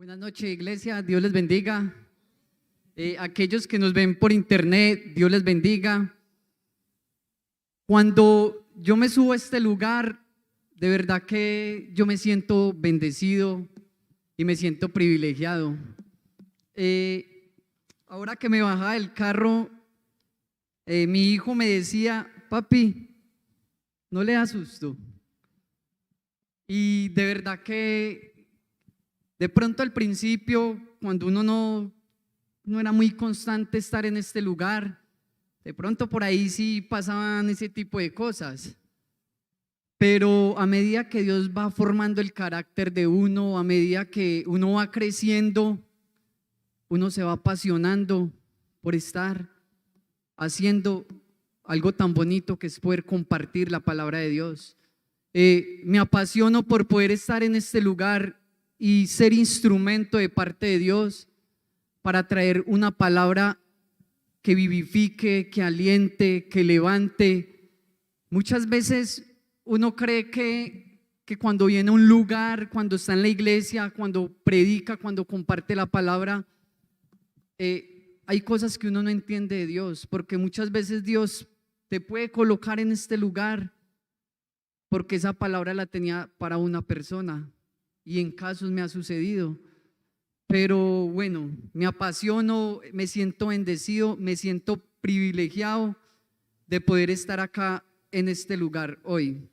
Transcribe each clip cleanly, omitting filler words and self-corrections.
Buenas noches, iglesia, Dios les bendiga. Aquellos que nos ven por internet, Dios les bendiga. Cuando yo me subo a este lugar, de verdad que yo me siento bendecido y me siento privilegiado. Ahora que me bajaba del carro, mi hijo me decía: papi, no le da susto. Y de verdad que de pronto al principio, cuando uno no era muy constante estar en este lugar, de pronto por ahí sí pasaban ese tipo de cosas. Pero a medida que Dios va formando el carácter de uno, a medida que uno va creciendo, uno se va apasionando por estar haciendo algo tan bonito que es poder compartir la palabra de Dios. Me apasiono por poder estar en este lugar y ser instrumento de parte de Dios para traer una palabra que vivifique, que aliente, que levante. Muchas veces uno cree que cuando viene a un lugar, cuando está en la iglesia, cuando predica, cuando comparte la palabra, hay cosas que uno no entiende de Dios, porque muchas veces Dios te puede colocar en este lugar porque esa palabra la tenía para una persona, y en casos me ha sucedido. Pero bueno, me apasiono, me siento bendecido, me siento privilegiado de poder estar acá en este lugar hoy.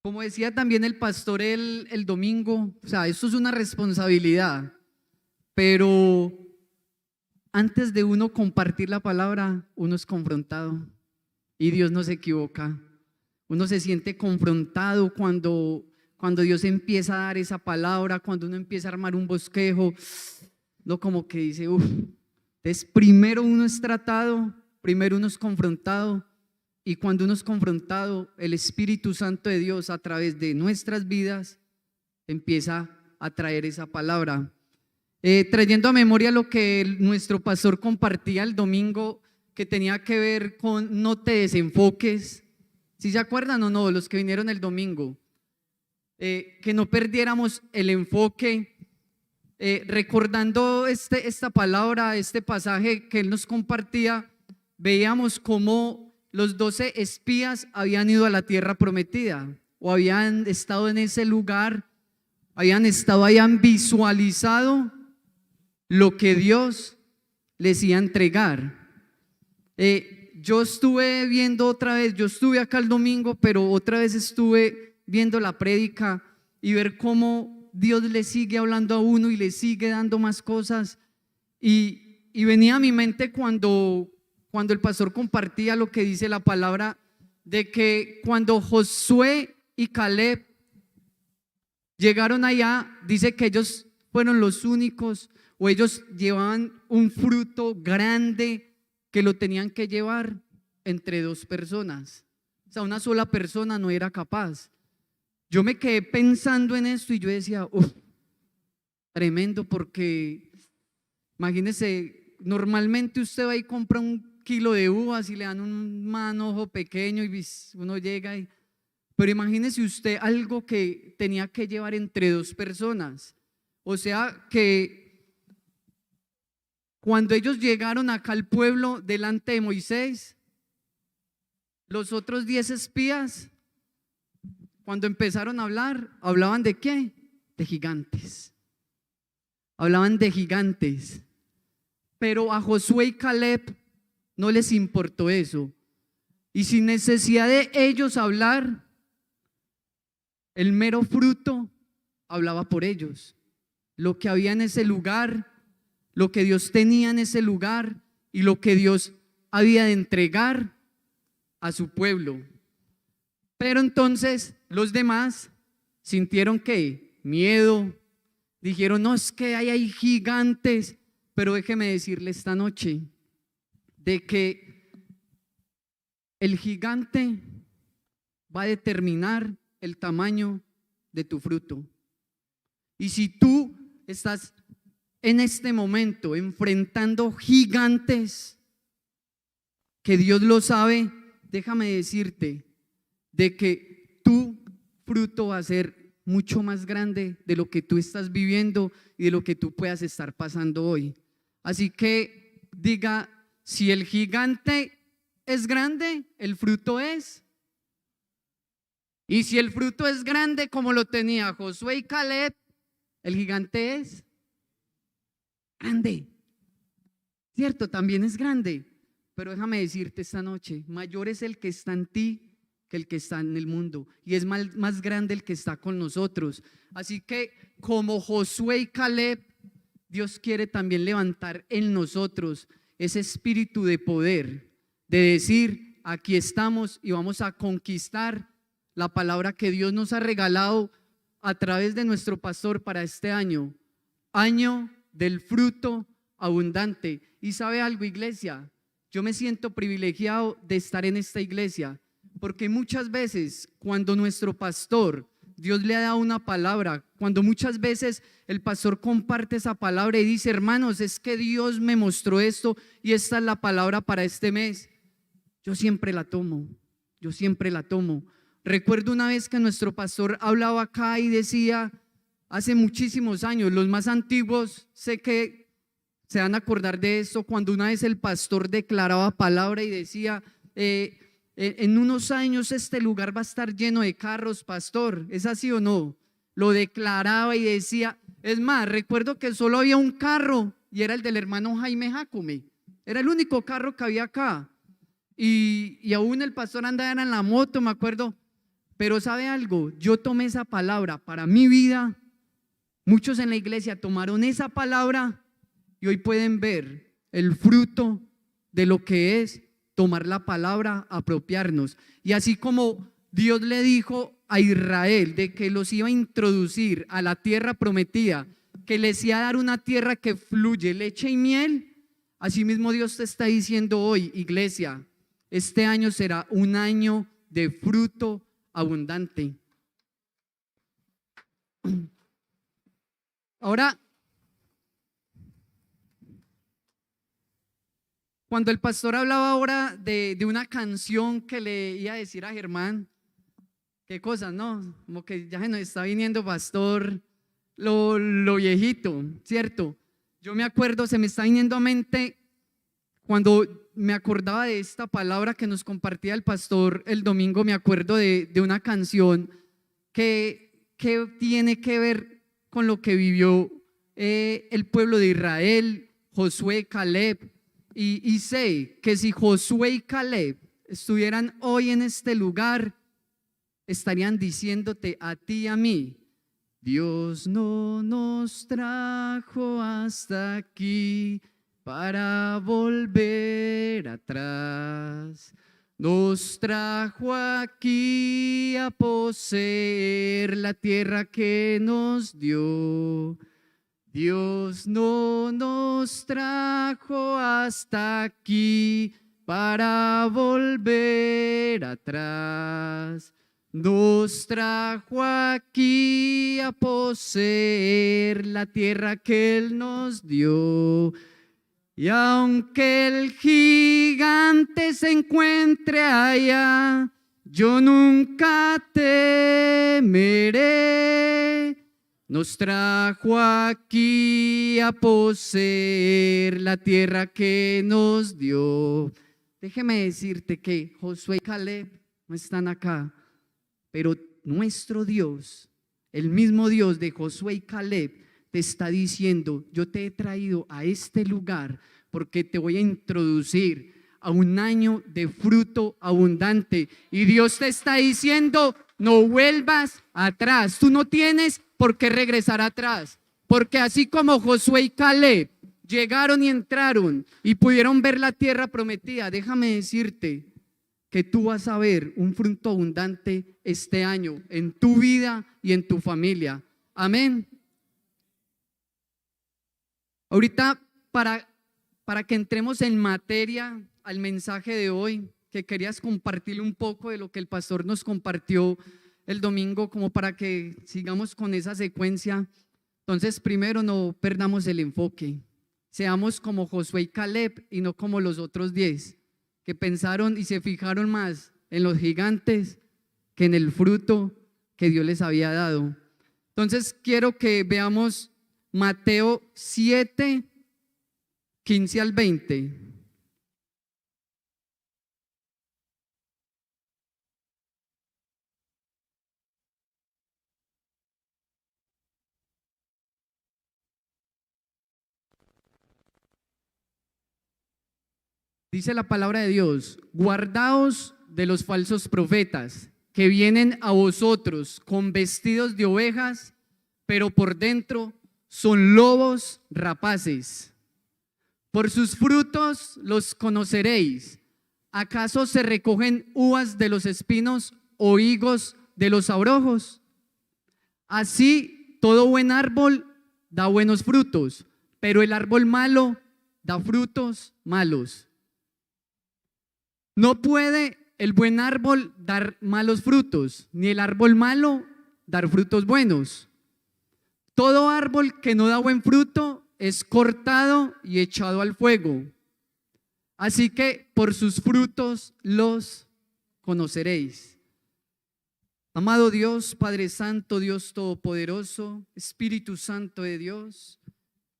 Como decía también el pastor el domingo, o sea, esto es una responsabilidad, pero antes de uno compartir la palabra, uno es confrontado y Dios no se equivoca. Uno se siente confrontado cuando Dios empieza a dar esa palabra, cuando uno empieza a armar un bosquejo, no, como que dice, uff. Entonces primero uno es tratado, primero uno es confrontado, y cuando uno es confrontado, el Espíritu Santo de Dios a través de nuestras vidas empieza a traer esa palabra. Trayendo a memoria lo que nuestro pastor compartía el domingo, que tenía que ver con no te desenfoques. ¿Sí se acuerdan o no, los que vinieron el domingo? Que no perdiéramos el enfoque. Recordando esta palabra, este pasaje que él nos compartía, veíamos cómo los 12 espías habían ido a la tierra prometida, o habían estado en ese lugar, habían visualizado lo que Dios les iba a entregar. Yo estuve viendo otra vez, yo estuve acá el domingo, pero otra vez estuve viendo la prédica y ver cómo Dios le sigue hablando a uno y le sigue dando más cosas. Y venía a mi mente cuando el pastor compartía lo que dice la palabra, de que cuando Josué y Caleb llegaron allá, dice que ellos fueron los únicos, o ellos llevaban un fruto grande que lo tenían que llevar entre dos personas. O sea, una sola persona no era capaz. Yo me quedé pensando en esto y yo decía, uff, tremendo, porque imagínese, normalmente usted va y compra un kilo de uvas y le dan un manojo pequeño y uno llega pero imagínese usted algo que tenía que llevar entre dos personas. O sea que cuando ellos llegaron acá al pueblo delante de Moisés, los otros 10 espías, cuando empezaron a hablar, ¿hablaban de qué? De gigantes. Hablaban de gigantes. Pero a Josué y Caleb no les importó eso. Y sin necesidad de ellos hablar, el mero fruto hablaba por ellos. Lo que había en ese lugar, lo que Dios tenía en ese lugar y lo que Dios había de entregar a su pueblo. Pero entonces los demás sintieron que miedo, dijeron, no, es que hay gigantes. Pero déjeme decirle esta noche de que el gigante va a determinar el tamaño de tu fruto. Y si tú estás en este momento enfrentando gigantes, que Dios lo sabe, déjame decirte de que tu fruto va a ser mucho más grande de lo que tú estás viviendo y de lo que tú puedas estar pasando hoy. Así que diga, si el gigante es grande, el fruto es. Y si el fruto es grande como lo tenía Josué y Caleb, el gigante es grande. Cierto, también es grande. Pero déjame decirte esta noche, mayor es el que está en ti que el que está en el mundo. Y es más grande el que está con nosotros. Así que como Josué y Caleb, Dios quiere también levantar en nosotros ese espíritu de poder, de decir, aquí estamos y vamos a conquistar la palabra que Dios nos ha regalado a través de nuestro pastor para este año, año del fruto abundante. Y sabe algo, iglesia, yo me siento privilegiado de estar en esta iglesia, porque muchas veces cuando nuestro pastor, Dios le ha dado una palabra, cuando muchas veces el pastor comparte esa palabra y dice, hermanos, es que Dios me mostró esto y esta es la palabra para este mes, yo siempre la tomo, yo siempre la tomo. Recuerdo una vez que nuestro pastor hablaba acá y decía, hace muchísimos años, los más antiguos sé que se van a acordar de esto, cuando una vez el pastor declaraba palabra y decía, en unos años este lugar va a estar lleno de carros, pastor, ¿es así o no? Lo declaraba y decía, es más, recuerdo que solo había un carro y era el del hermano Jaime Jacome, era el único carro que había acá y aún el pastor andaba en la moto, me acuerdo. Pero ¿sabe algo? Yo tomé esa palabra para mi vida, muchos en la iglesia tomaron esa palabra y hoy pueden ver el fruto de lo que es tomar la palabra, apropiarnos. Y así como Dios le dijo a Israel de que los iba a introducir a la tierra prometida, que les iba a dar una tierra que fluye leche y miel, así mismo Dios te está diciendo hoy, iglesia, este año será un año de fruto abundante. Ahora, cuando el pastor hablaba ahora de una canción que le iba a decir a Germán, qué cosas, ¿no? Como que ya se nos está viniendo, pastor, lo viejito, ¿cierto? Yo me acuerdo, se me está viniendo a mente cuando me acordaba de esta palabra que nos compartía el pastor el domingo, me acuerdo de una canción que tiene que ver con lo que vivió el pueblo de Israel, Josué, Caleb, y sé que si Josué y Caleb estuvieran hoy en este lugar, estarían diciéndote a ti y a mí, Dios no nos trajo hasta aquí para volver atrás, nos trajo aquí a poseer la tierra que nos dio. Dios no nos trajo hasta aquí para volver atrás, nos trajo aquí a poseer la tierra que Él nos dio. Y aunque el gigante se encuentre allá, yo nunca temeré. Nos trajo aquí a poseer la tierra que nos dio. Déjeme decirte que Josué y Caleb no están acá, pero nuestro Dios, el mismo Dios de Josué y Caleb, te está diciendo, yo te he traído a este lugar porque te voy a introducir a un año de fruto abundante. Y Dios te está diciendo, no vuelvas atrás. Tú no tienes por qué regresar atrás, porque así como Josué y Caleb llegaron y entraron y pudieron ver la tierra prometida, déjame decirte que tú vas a ver un fruto abundante este año en tu vida y en tu familia. Amén. Ahorita para que entremos en materia al mensaje de hoy, que querías compartirle un poco de lo que el pastor nos compartió el domingo, como para que sigamos con esa secuencia. Entonces, primero, no perdamos el enfoque. Seamos como Josué y Caleb y no como los otros 10. que pensaron y se fijaron más en los gigantes que en el fruto que Dios les había dado. Entonces quiero que veamos Mateo 7, 15 al 20. Dice la palabra de Dios: guardaos de los falsos profetas que vienen a vosotros con vestidos de ovejas, pero por dentro son lobos rapaces. Por sus frutos los conoceréis. ¿Acaso se recogen uvas de los espinos o higos de los abrojos? Así todo buen árbol da buenos frutos, pero el árbol malo da frutos malos. No puede el buen árbol dar malos frutos, ni el árbol malo dar frutos buenos. Todo árbol que no da buen fruto es cortado y echado al fuego. Así que por sus frutos los conoceréis. Amado Dios, Padre Santo, Dios Todopoderoso, Espíritu Santo de Dios,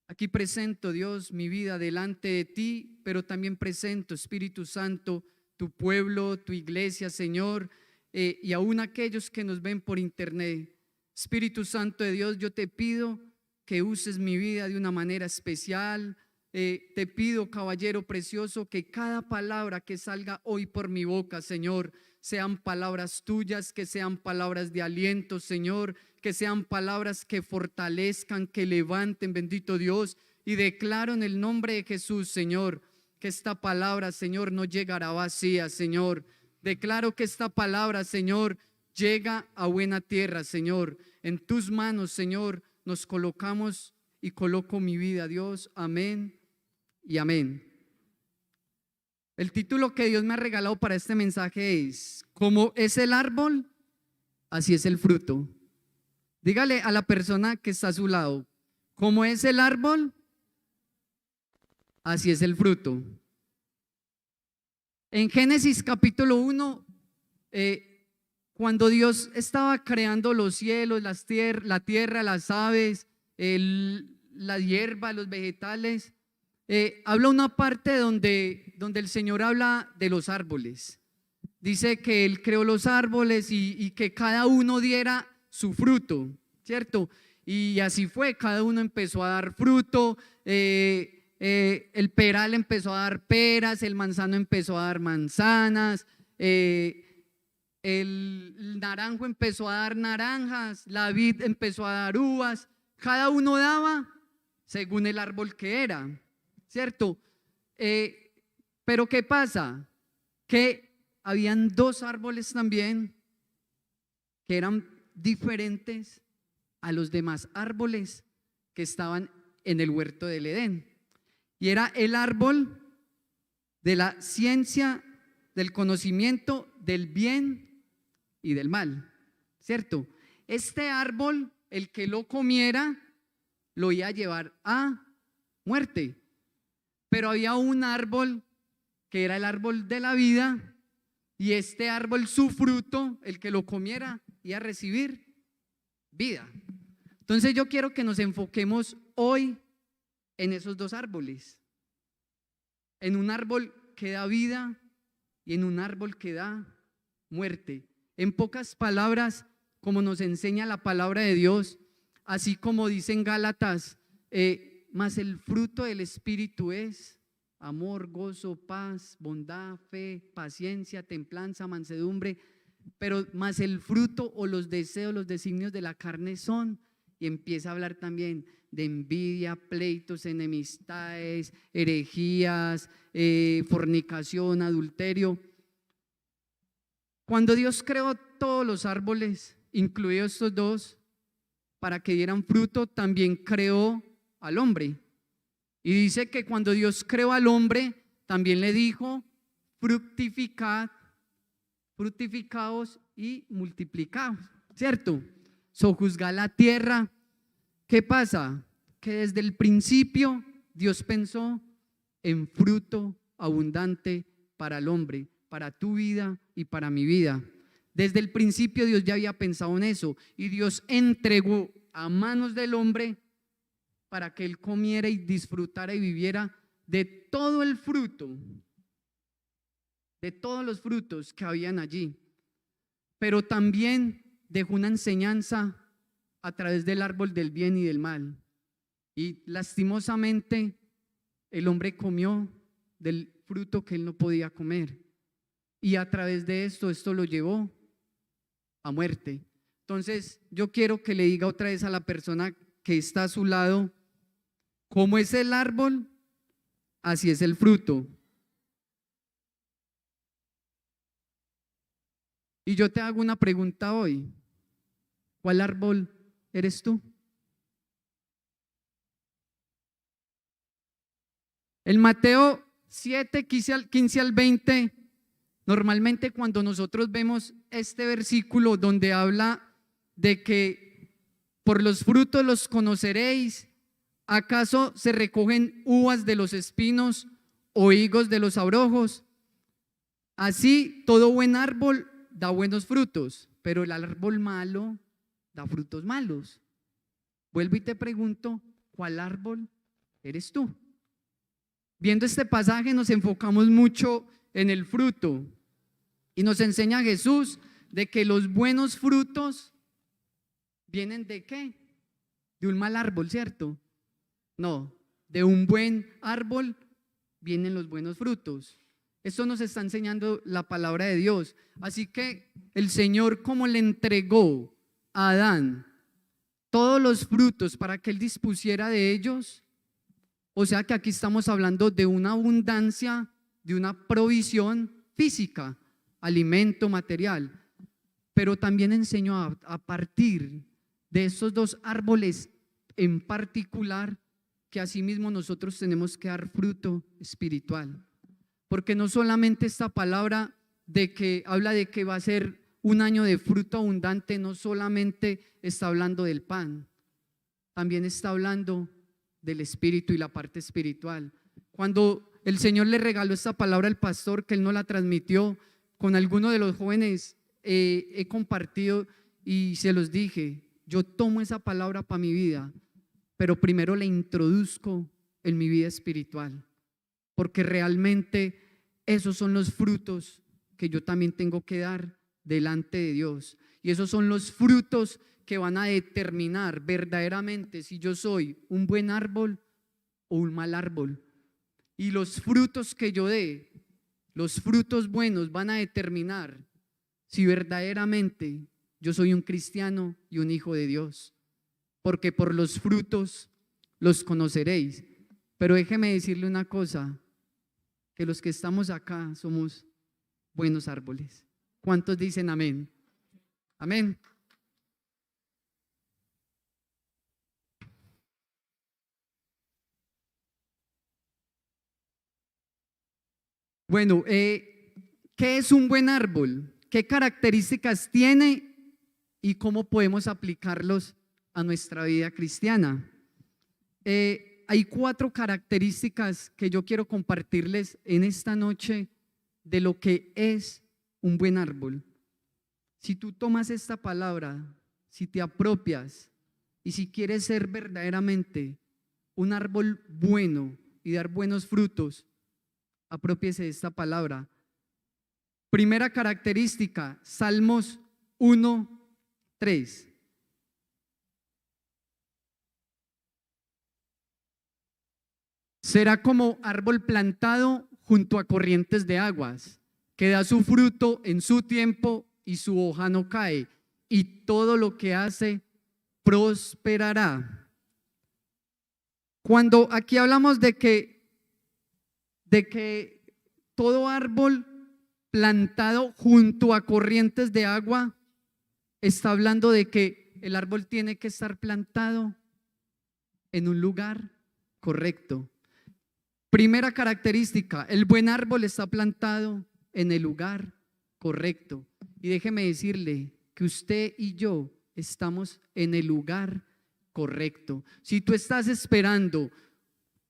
aquí presento, Dios, mi vida delante de ti, pero también presento, Espíritu Santo, tu pueblo, tu iglesia, Señor, y aún aquellos que nos ven por internet. Espíritu Santo de Dios, yo te pido que uses mi vida de una manera especial. Te pido, caballero precioso, que cada palabra que salga hoy por mi boca, Señor, sean palabras tuyas, que sean palabras de aliento, Señor, que sean palabras que fortalezcan, que levanten, bendito Dios, y declaro en el nombre de Jesús, Señor, que esta palabra, Señor, no llegará vacía, Señor. Declaro que esta palabra, Señor, llega a buena tierra, Señor. En tus manos, Señor, nos colocamos y coloco mi vida, Dios. Amén y amén. El título que Dios me ha regalado para este mensaje es: como es el árbol, así es el fruto. Dígale a la persona que está a su lado: como es el árbol, así es el fruto. En Génesis capítulo 1, cuando Dios estaba creando los cielos, la tierra, las aves, la hierba, los vegetales, habla una parte donde el Señor habla de los árboles. Dice que Él creó los árboles y que cada uno diera su fruto, ¿cierto? Y así fue, cada uno empezó a dar fruto. El peral empezó a dar peras, el manzano empezó a dar manzanas, el naranjo empezó a dar naranjas, la vid empezó a dar uvas. Cada uno daba según el árbol que era, ¿cierto? Pero ¿qué pasa? Que habían dos árboles también que eran diferentes a los demás árboles que estaban en el huerto del Edén. Y era el árbol de la ciencia, del conocimiento del bien y del mal, ¿cierto? Este árbol, el que lo comiera, lo iba a llevar a muerte. Pero había un árbol que era el árbol de la vida, y este árbol, su fruto, el que lo comiera, iba a recibir vida. Entonces yo quiero que nos enfoquemos hoy en esos dos árboles, en un árbol que da vida y en un árbol que da muerte. En pocas palabras, como nos enseña la palabra de Dios, así como dice en Gálatas, mas el fruto del Espíritu es amor, gozo, paz, bondad, fe, paciencia, templanza, mansedumbre, pero más el fruto o los deseos, los designios de la carne son, y empieza a hablar también de envidia, pleitos, enemistades, herejías, fornicación, adulterio. Cuando Dios creó todos los árboles, incluidos estos dos, para que dieran fruto, también creó al hombre. Y dice que cuando Dios creó al hombre, también le dijo: fructificad, fructificaos y multiplicaos, ¿cierto? Sojuzgad la tierra. ¿Qué pasa? Que desde el principio Dios pensó en fruto abundante para el hombre, para tu vida y para mi vida. Desde el principio Dios ya había pensado en eso y Dios entregó a manos del hombre para que él comiera y disfrutara y viviera de todo el fruto, de todos los frutos que habían allí. Pero también dejó una enseñanza a través del árbol del bien y del mal. Y lastimosamente el hombre comió del fruto que él no podía comer. Y a través de esto lo llevó a muerte. Entonces yo quiero que le diga otra vez a la persona que está a su lado, como es el árbol, así es el fruto. Y yo te hago una pregunta hoy. ¿Cuál árbol eres tú? En Mateo 7, 15 al 20, normalmente cuando nosotros vemos este versículo donde habla de que por los frutos los conoceréis, ¿acaso se recogen uvas de los espinos o higos de los abrojos? Así todo buen árbol da buenos frutos, pero el árbol malo da frutos malos. Vuelvo y te pregunto, ¿cuál árbol eres tú? Viendo este pasaje nos enfocamos mucho en el fruto y nos enseña Jesús de que los buenos frutos vienen ¿de qué? De un mal árbol, ¿cierto? No, de un buen árbol vienen los buenos frutos. Esto nos está enseñando la palabra de Dios. Así que el Señor, como le entregó a Adán todos los frutos para que él dispusiera de ellos, o sea que aquí estamos hablando de una abundancia, de una provisión física, alimento, material, pero también enseñó a partir de estos dos árboles en particular, que asimismo nosotros tenemos que dar fruto espiritual. Porque no solamente esta palabra de que habla de que va a ser un año de fruto abundante, no solamente está hablando del pan, también está hablando del espíritu y la parte espiritual. Cuando el Señor le regaló esta palabra al pastor, que él no la transmitió, con alguno de los jóvenes he compartido y se los dije, yo tomo esa palabra para mi vida, pero primero la introduzco en mi vida espiritual, porque realmente esos son los frutos que yo también tengo que dar delante de Dios, y esos son los frutos que van a determinar verdaderamente si yo soy un buen árbol o un mal árbol. Y los frutos que yo dé, los frutos buenos, van a determinar si verdaderamente yo soy un cristiano y un hijo de Dios, porque por los frutos los conoceréis. Pero déjeme decirle una cosa, que los que estamos acá somos buenos árboles. ¿Cuántos dicen amén? Amén. Bueno, ¿qué es un buen árbol? ¿Qué características tiene y cómo podemos aplicarlos a nuestra vida cristiana? Hay 4 características que yo quiero compartirles en esta noche de lo que es un buen árbol. Si tú tomas esta palabra, si te apropias y si quieres ser verdaderamente un árbol bueno y dar buenos frutos, aprópiese de esta palabra. Primera característica, Salmos 1:3. Será como árbol plantado junto a corrientes de aguas, que da su fruto en su tiempo y su hoja no cae, y todo lo que hace prosperará. Cuando aquí hablamos de que todo árbol plantado junto a corrientes de agua, está hablando de que el árbol tiene que estar plantado en un lugar correcto. Primera característica, el buen árbol está plantado en el lugar correcto. Y déjeme decirle que usted y yo estamos en el lugar correcto. Si tú estás esperando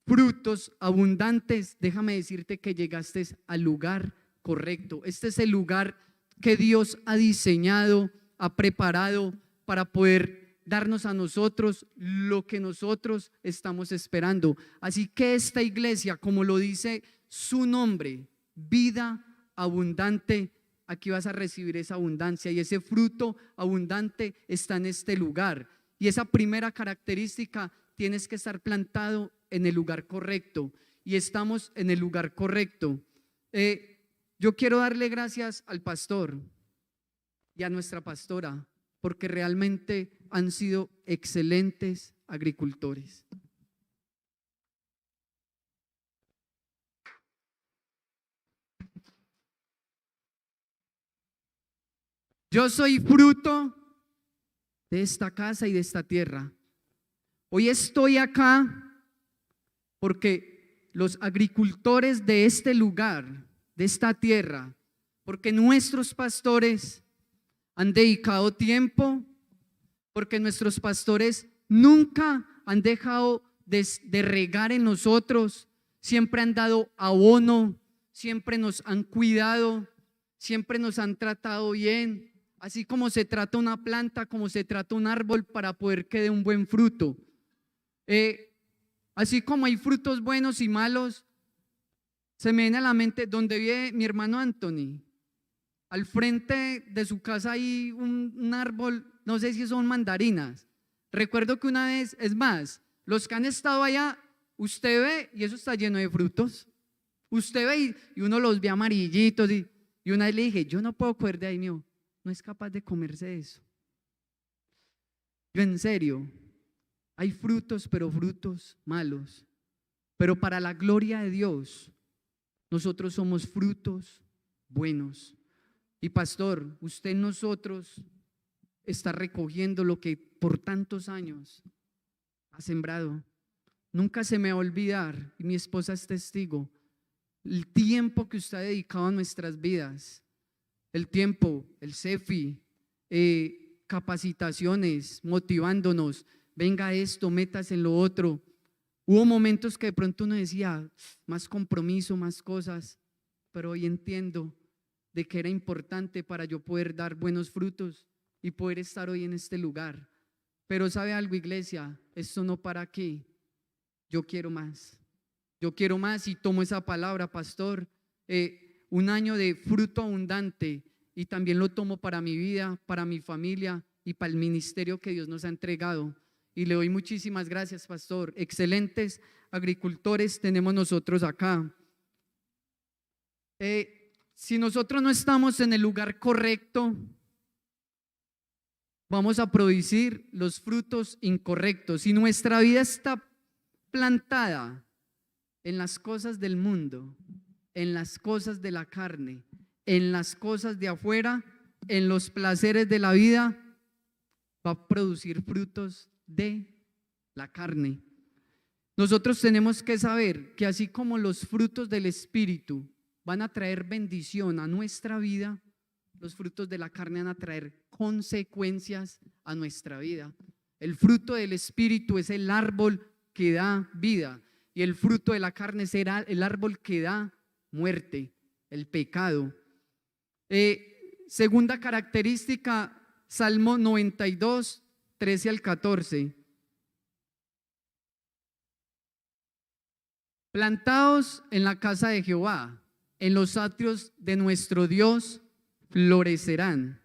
frutos abundantes, déjame decirte que llegaste al lugar correcto. Este es el lugar que Dios ha diseñado, ha preparado para poder darnos a nosotros lo que nosotros estamos esperando. Así que esta iglesia, como lo dice su nombre, vida abundante, aquí vas a recibir esa abundancia y ese fruto abundante está en este lugar. Y esa primera característica, tienes que estar plantado en el lugar correcto, y estamos en el lugar correcto. Yo quiero darle gracias al pastor y a nuestra pastora, porque realmente han sido excelentes agricultores. Yo soy fruto de esta casa y de esta tierra. Hoy estoy acá porque los agricultores de este lugar, de esta tierra, porque nuestros pastores han dedicado tiempo, porque nuestros pastores nunca han dejado de regar en nosotros, siempre han dado abono, siempre nos han cuidado, siempre nos han tratado bien, así como se trata una planta, como se trata un árbol para poder que dé un buen fruto. Así como hay frutos buenos y malos, se me viene a la mente donde vive mi hermano Anthony. Al frente de su casa hay un árbol, no sé si son mandarinas. Recuerdo que una vez, es más, los que han estado allá, usted ve y eso está lleno de frutos. Usted ve y uno los ve amarillitos y una vez le dije, yo no puedo coger de ahí, mío, no es capaz de comerse eso. Yo en serio, hay frutos, pero frutos malos. Pero para la gloria de Dios, nosotros somos frutos buenos. Y pastor, usted en nosotros está recogiendo lo que por tantos años ha sembrado. Nunca se me va a olvidar, y mi esposa es testigo, el tiempo que usted ha dedicado a nuestras vidas. El tiempo, el CEFI, capacitaciones, motivándonos, venga esto, metas en lo otro. Hubo momentos que de pronto uno decía, más compromiso, más cosas, pero hoy entiendo de que era importante para yo poder dar buenos frutos y poder estar hoy en este lugar. Pero ¿sabe algo, iglesia? Esto no para aquí. Yo quiero más. Yo quiero más y tomo esa palabra, pastor. Un año de fruto abundante, y también lo tomo para mi vida, para mi familia y para el ministerio que Dios nos ha entregado. Y le doy muchísimas gracias, pastor. Excelentes agricultores tenemos nosotros acá. Si nosotros no estamos en el lugar correcto, vamos a producir los frutos incorrectos. Si nuestra vida está plantada en las cosas del mundo, en las cosas de la carne, en las cosas de afuera, en los placeres de la vida, va a producir frutos de la carne. Nosotros tenemos que saber que así como los frutos del Espíritu van a traer bendición a nuestra vida, los frutos de la carne van a traer consecuencias a nuestra vida. El fruto del Espíritu es el árbol que da vida, y el fruto de la carne será el árbol que da muerte, el pecado. Segunda característica, Salmo 92, 13 al 14. Plantados en la casa de Jehová, en los atrios de nuestro Dios, florecerán.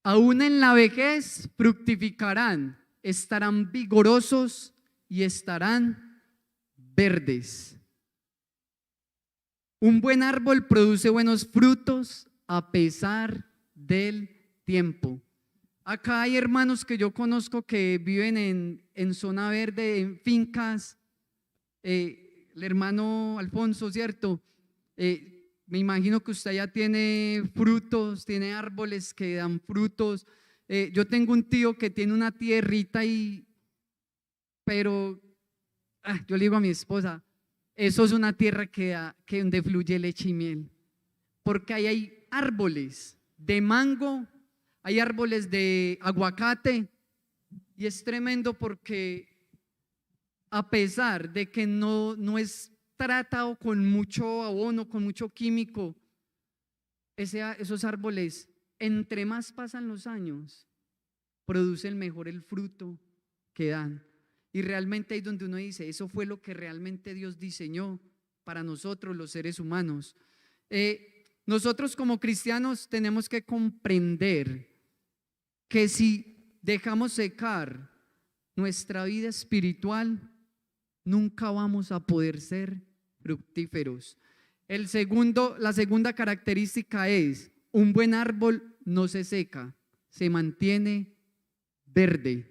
Aún en la vejez fructificarán, estarán vigorosos y estarán verdes. Un buen árbol produce buenos frutos a pesar del tiempo. Acá hay hermanos que yo conozco que viven en zona verde, en fincas. El hermano Alfonso, ¿cierto? Me imagino que usted ya tiene frutos, tiene árboles que dan frutos. Yo tengo un tío que tiene una tierrita pero yo le digo a mi esposa, eso es una tierra que donde fluye leche y miel, porque ahí hay árboles de mango, hay árboles de aguacate, y es tremendo porque a pesar de que no es tratado con mucho abono, con mucho químico, esos árboles, entre más pasan los años, producen mejor el fruto que dan. Y realmente ahí donde uno dice, eso fue lo que realmente Dios diseñó para nosotros los seres humanos. Nosotros como cristianos tenemos que comprender que si dejamos secar nuestra vida espiritual, nunca vamos a poder ser fructíferos. La segunda característica es, un buen árbol no se seca, se mantiene verde.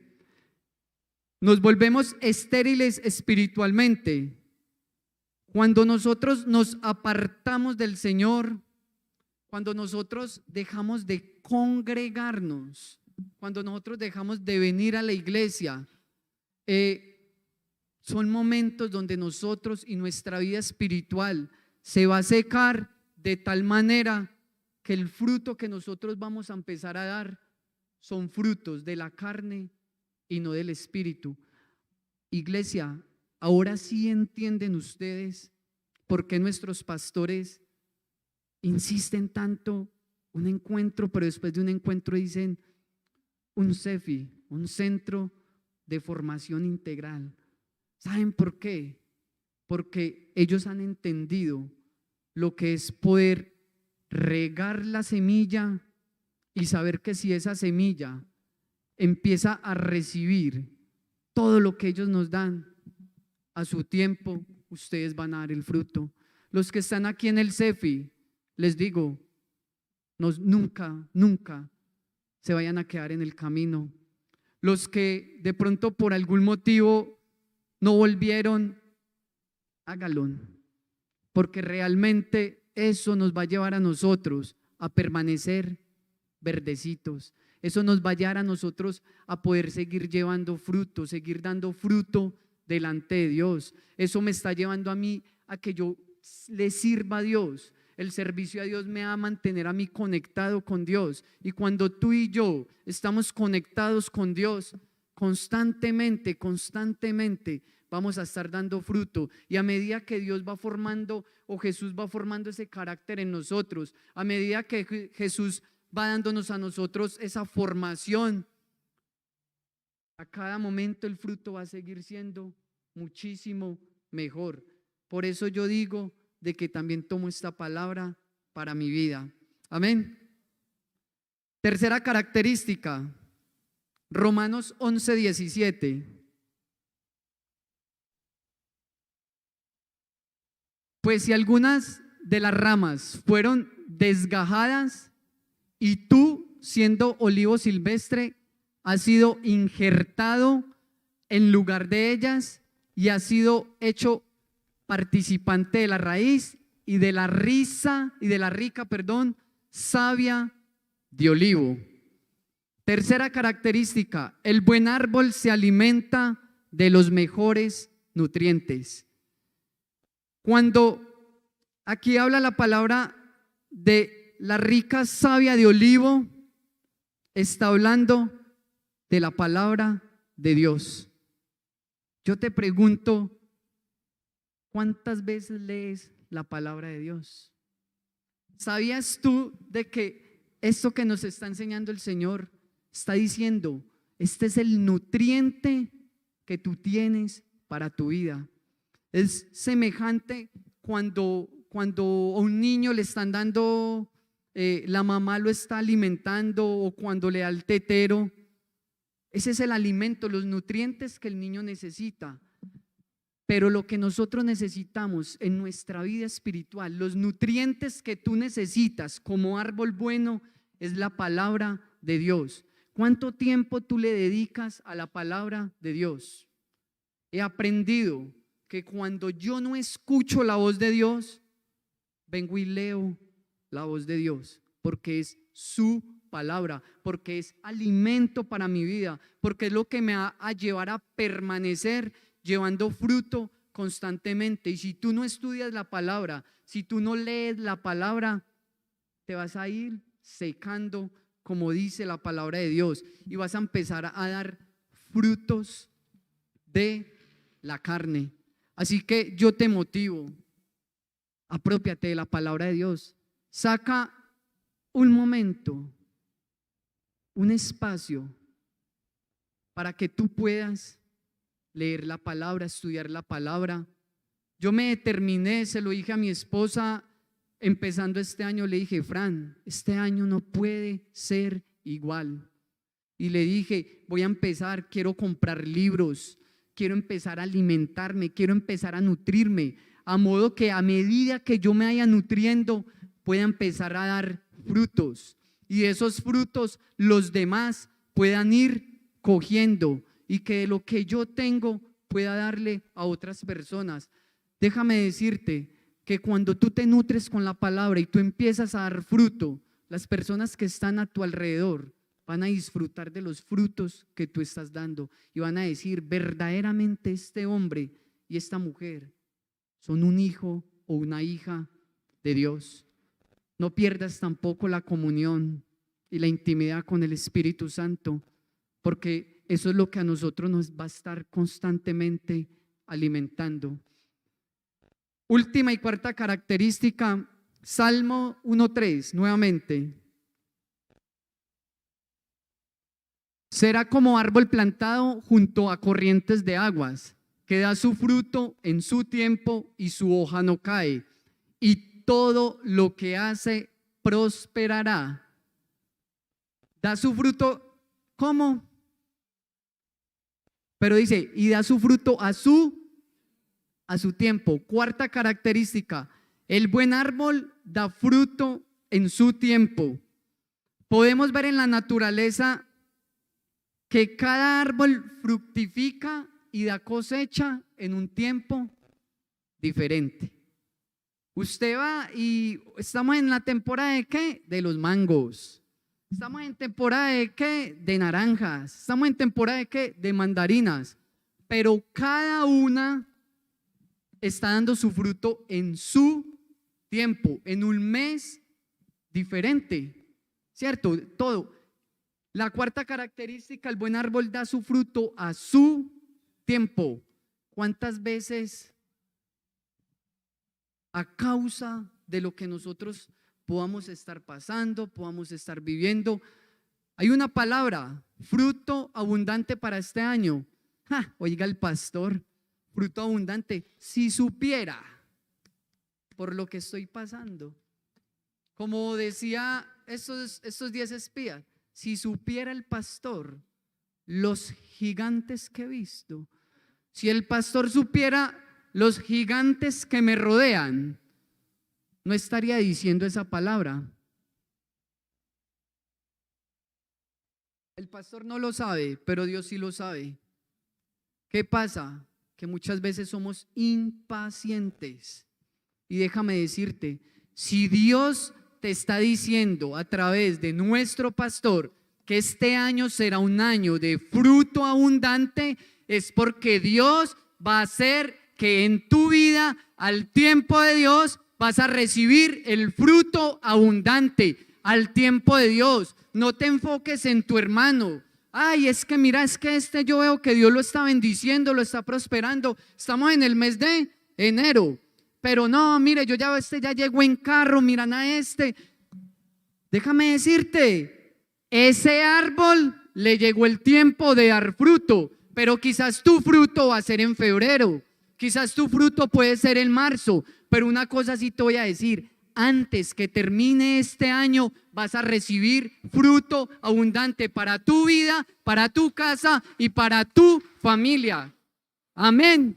Nos volvemos estériles espiritualmente cuando nosotros nos apartamos del Señor, cuando nosotros dejamos de congregarnos, cuando nosotros dejamos de venir a la iglesia. Son momentos donde nosotros y nuestra vida espiritual se va a secar de tal manera que el fruto que nosotros vamos a empezar a dar son frutos de la carne y no del espíritu. Iglesia, ahora sí entienden ustedes por qué nuestros pastores insisten tanto un encuentro, pero después de un encuentro dicen un CEFI, un centro de formación integral. ¿Saben por qué? Porque ellos han entendido lo que es poder regar la semilla y saber que si esa semilla empieza a recibir todo lo que ellos nos dan, a su tiempo ustedes van a dar el fruto. Los que están aquí en el CEFI, les digo, nunca se vayan a quedar en el camino. Los que de pronto por algún motivo no volvieron, hágalo, porque realmente eso nos va a llevar a nosotros a permanecer verdecitos. Eso nos va a llevar a nosotros a poder seguir llevando fruto, seguir dando fruto delante de Dios. Eso me está llevando a mí a que yo le sirva a Dios. El servicio a Dios me va a mantener a mí conectado con Dios. Y cuando tú y yo estamos conectados con Dios, constantemente vamos a estar dando fruto. Y a medida que Dios va formando, o Jesús va formando ese carácter en nosotros, a medida que Jesús va dándonos a nosotros esa formación, a cada momento el fruto va a seguir siendo muchísimo mejor. Por eso yo digo de que también tomo esta palabra para mi vida. Amén. Tercera característica, Romanos 11:17. Pues si algunas de las ramas fueron desgajadas y tú, siendo olivo silvestre, has sido injertado en lugar de ellas y has sido hecho participante de la raíz y de la rica, savia de olivo. Tercera característica, el buen árbol se alimenta de los mejores nutrientes. Cuando aquí habla la palabra de la rica savia de olivo, está hablando de la palabra de Dios. Yo te pregunto, ¿cuántas veces lees la palabra de Dios? ¿Sabías tú de que esto que nos está enseñando el Señor está diciendo, este es el nutriente que tú tienes para tu vida? Es semejante cuando a un niño le están dando, la mamá lo está alimentando, o cuando le da el tetero. Ese es el alimento, los nutrientes que el niño necesita. Pero lo que nosotros necesitamos en nuestra vida espiritual, los nutrientes que tú necesitas como árbol bueno, es la palabra de Dios. ¿Cuánto tiempo tú le dedicas a la palabra de Dios? He aprendido que cuando yo no escucho la voz de Dios, vengo y leo la voz de Dios, porque es su palabra, porque es alimento para mi vida, porque es lo que me va a llevar a permanecer llevando fruto constantemente. Y si tú no estudias la palabra, si tú no lees la palabra, te vas a ir secando, como dice la palabra de Dios, y vas a empezar a dar frutos de la carne. Así que yo te motivo, aprópiate de la palabra de Dios. Saca un momento, un espacio para que tú puedas leer la palabra, estudiar la palabra. Yo me determiné, se lo dije a mi esposa empezando este año, le dije, Fran, este año no puede ser igual. Y le dije, voy a empezar, quiero comprar libros, quiero empezar a alimentarme, quiero empezar a nutrirme, a modo que a medida que yo me vaya nutriendo, pueda empezar a dar frutos. Y de esos frutos los demás puedan ir cogiendo y que de lo que yo tengo pueda darle a otras personas. Déjame decirte que cuando tú te nutres con la palabra y tú empiezas a dar fruto, las personas que están a tu alrededor van a disfrutar de los frutos que tú estás dando y van a decir, verdaderamente este hombre y esta mujer son un hijo o una hija de Dios. No pierdas tampoco la comunión y la intimidad con el Espíritu Santo, porque eso es lo que a nosotros nos va a estar constantemente alimentando. Última y cuarta característica, Salmo 1:3, nuevamente. Será como árbol plantado junto a corrientes de aguas, que da su fruto en su tiempo y su hoja no cae, y todo lo que hace prosperará. Da su fruto, ¿cómo? Pero dice, y da su fruto a su tiempo. Cuarta característica, el buen árbol da fruto en su tiempo. Podemos ver en la naturaleza que cada árbol fructifica y da cosecha en un tiempo diferente. Usted va y estamos en la temporada de ¿qué? De los mangos. Estamos en temporada de ¿qué? De naranjas. Estamos en temporada de ¿qué? De mandarinas. Pero cada una está dando su fruto en su tiempo, en un mes diferente, ¿cierto? Todo. La cuarta característica, el buen árbol da su fruto a su tiempo. ¿Cuántas veces a causa de lo que nosotros podamos estar pasando, podamos estar viviendo, hay una palabra, fruto abundante para este año? Oiga el pastor, fruto abundante, si supiera por lo que estoy pasando, como decía estos 10 espías, si supiera el pastor los gigantes que he visto, si el pastor supiera los gigantes que me rodean, no estaría diciendo esa palabra. El pastor no lo sabe, pero Dios sí lo sabe. ¿Qué pasa? Que muchas veces somos impacientes. Y déjame decirte, si Dios te está diciendo a través de nuestro pastor que este año será un año de fruto abundante, es porque Dios va a hacer que en tu vida, al tiempo de Dios, vas a recibir el fruto abundante, al tiempo de Dios. No te enfoques en tu hermano. Ay, es que mira, es que yo veo que Dios lo está bendiciendo, lo está prosperando. Estamos en el mes de enero. Pero no, mire, yo ya ya llegó en carro, miran a este. Déjame decirte, ese árbol le llegó el tiempo de dar fruto, pero quizás tu fruto va a ser en febrero, quizás tu fruto puede ser en marzo, pero una cosa sí te voy a decir, antes que termine este año vas a recibir fruto abundante para tu vida, para tu casa y para tu familia. Amén.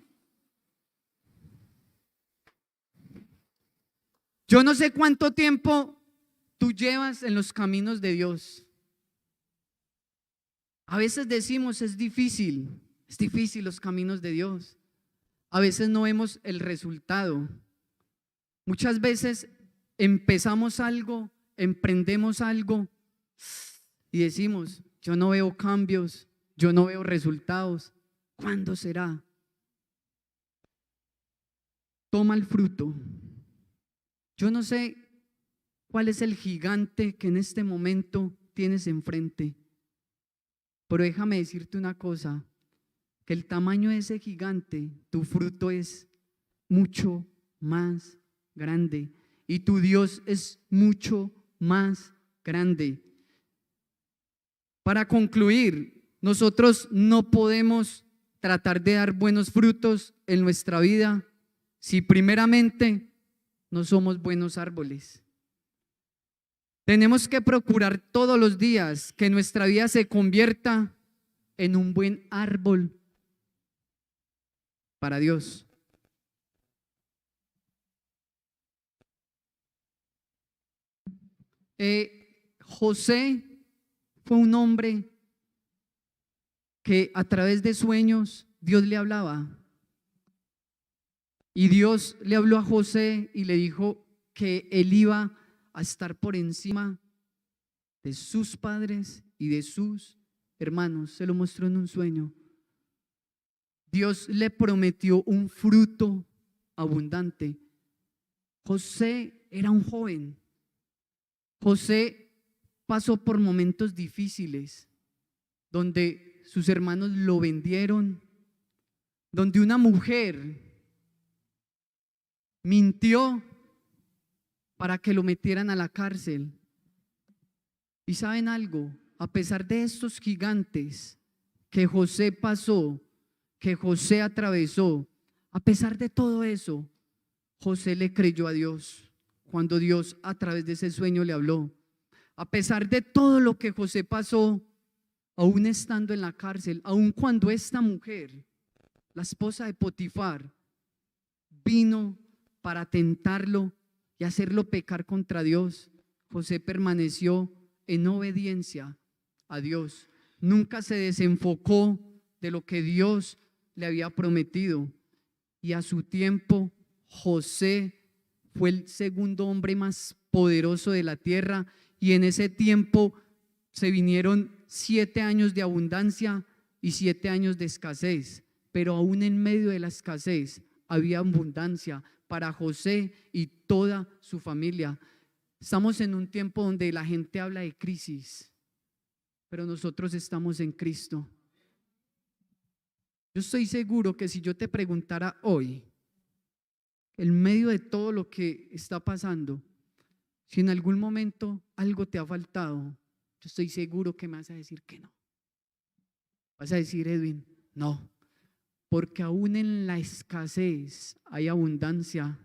Yo no sé cuánto tiempo tú llevas en los caminos de Dios. A veces decimos, es difícil los caminos de Dios. A veces no vemos el resultado. Muchas veces empezamos algo, emprendemos algo y decimos, yo no veo cambios, yo no veo resultados. ¿Cuándo será? Toma el fruto. Yo no sé cuál es el gigante que en este momento tienes enfrente, pero déjame decirte una cosa, que el tamaño de ese gigante, tu fruto es mucho más grande y tu Dios es mucho más grande. Para concluir, nosotros no podemos tratar de dar buenos frutos en nuestra vida si primeramente no somos buenos árboles. Tenemos que procurar todos los días que nuestra vida se convierta en un buen árbol para Dios. José fue un hombre que a través de sueños Dios le hablaba. Y Dios le habló a José y le dijo que él iba a estar por encima de sus padres y de sus hermanos. Se lo mostró en un sueño. Dios le prometió un fruto abundante. José era un joven. José pasó por momentos difíciles donde sus hermanos lo vendieron, donde una mujer mintió para que lo metieran a la cárcel. Y saben algo, a pesar de estos gigantes que José pasó, que José atravesó, a pesar de todo eso, José le creyó a Dios cuando Dios a través de ese sueño le habló. A pesar de todo lo que José pasó, aún estando en la cárcel, aún cuando esta mujer, la esposa de Potifar, vino para tentarlo y hacerlo pecar contra Dios, José permaneció en obediencia a Dios. Nunca se desenfocó de lo que Dios le había prometido. Y a su tiempo, José fue el segundo hombre más poderoso de la tierra. Y en ese tiempo se vinieron 7 años de abundancia y 7 años de escasez. Pero aún en medio de la escasez había abundancia para José y toda su familia. Estamos en un tiempo donde la gente habla de crisis, pero nosotros estamos en Cristo. Yo estoy seguro que si yo te preguntara hoy, en medio de todo lo que está pasando, si en algún momento algo te ha faltado, yo estoy seguro que me vas a decir que no. Vas a decir, Edwin, no, porque aún en la escasez hay abundancia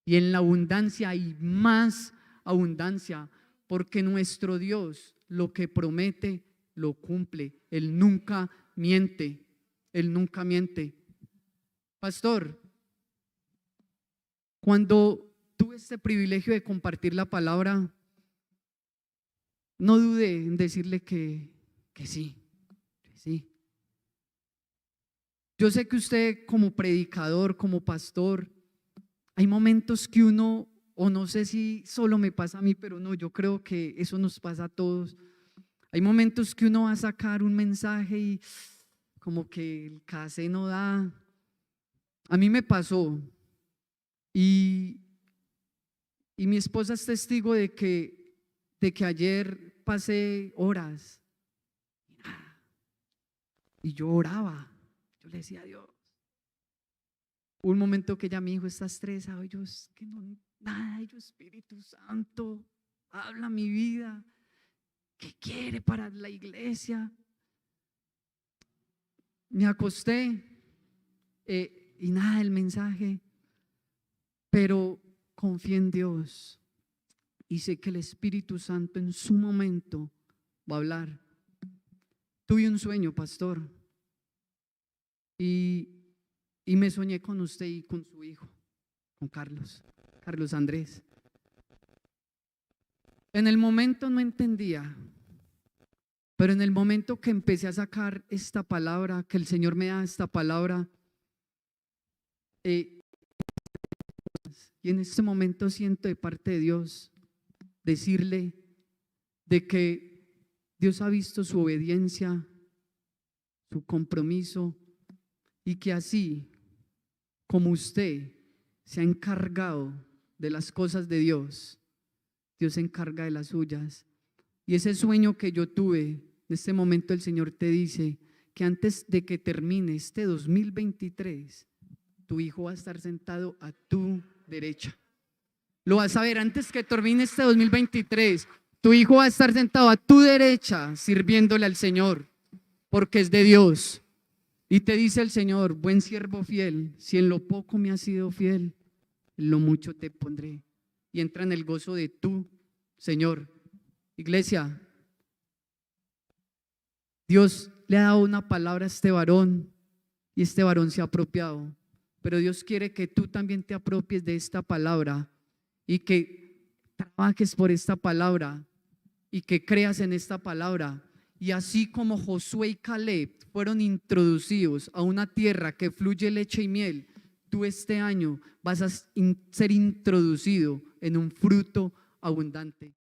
y en la abundancia hay más abundancia, porque nuestro Dios lo que promete lo cumple. Él nunca miente. Él nunca miente. Pastor, cuando tuve este privilegio de compartir la palabra, no dudé en decirle que sí, que sí. Yo sé que usted como predicador, como pastor, hay momentos que uno, o no sé si solo me pasa a mí, pero no, yo creo que eso nos pasa a todos. Hay momentos que uno va a sacar un mensaje y como que el casé no da. A mí me pasó y mi esposa es testigo de que ayer pasé horas y yo oraba. Yo le decía a Dios. Un momento que ella me dijo, estás estresado, y yo, es que no, nada, y yo, Espíritu Santo, habla mi vida, ¿qué quiere para la iglesia? Me acosté y nada, el mensaje, pero confié en Dios y sé que el Espíritu Santo en su momento va a hablar. Tuve un sueño, pastor, y me soñé con usted y con su hijo, con Carlos Andrés. En el momento no entendía, pero en el momento que empecé a sacar esta palabra, que el Señor me da esta palabra, y en este momento siento de parte de Dios decirle de que Dios ha visto su obediencia, su compromiso, y que así como usted se ha encargado de las cosas de Dios, Dios se encarga de las suyas. Y ese sueño que yo tuve, en este momento el Señor te dice que antes de que termine este 2023, tu hijo va a estar sentado a tu derecha. Lo vas a ver antes que termine este 2023. Tu hijo va a estar sentado a tu derecha sirviéndole al Señor, porque es de Dios. Y te dice el Señor: buen siervo fiel, si en lo poco me has sido fiel, en lo mucho te pondré. Y entra en el gozo de tu Señor. Iglesia, Dios le ha dado una palabra a este varón y este varón se ha apropiado. Pero Dios quiere que tú también te apropies de esta palabra y que trabajes por esta palabra y que creas en esta palabra. Y así como Josué y Caleb fueron introducidos a una tierra que fluye leche y miel, tú este año vas a ser introducido en un fruto abundante.